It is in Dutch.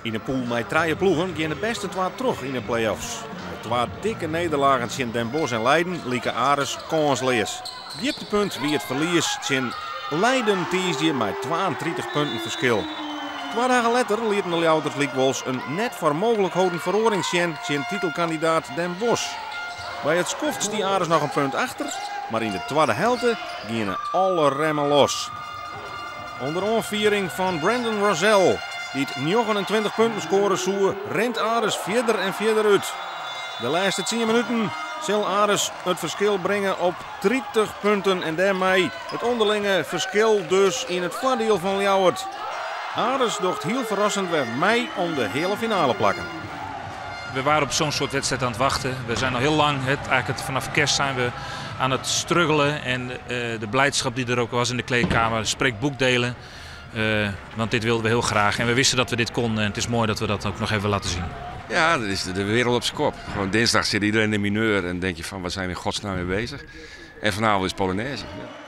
In een pool met 3 ploegen gaan de beste 2 terug in de play-offs. Met 2 dikke nederlagen tegen Den Bosch en Leiden lieken Aris kansloos. Dieptepunt wie het verlies tegen Leiden tiesje met 32 punten verschil. 2 dagen later lieten de Ljouters Liekwols een net voor mogelijk houden verhoring zien tegen titelkandidaat Den Bosch. Bij het skoft stie Aris nog een punt achter, maar in de tweede helft gingen alle remmen los. Onder aanviering van Brandon Rosell, die het 29 punten scoren zoe, rent Aris verder en verder uit. De laatste 10 minuten zal Aris het verschil brengen op 30 punten en daarmee het onderlinge verschil dus in het voordeel van Ljouwert. Aris docht heel verrassend weer mee om de hele finale plakken. We waren op zo'n soort wedstrijd aan het wachten. We zijn al heel lang, vanaf kerst zijn we aan het struggelen. En de blijdschap die er ook was in de kleedkamer spreekt boekdelen. Want dit wilden we heel graag. En we wisten dat we dit konden. En het is mooi dat we dat ook nog even laten zien. Ja, dat is de wereld op zijn kop. Gewoon dinsdag zit iedereen in de mineur en denk je van waar zijn we in godsnaam mee bezig. En vanavond is Polonaise. Ja.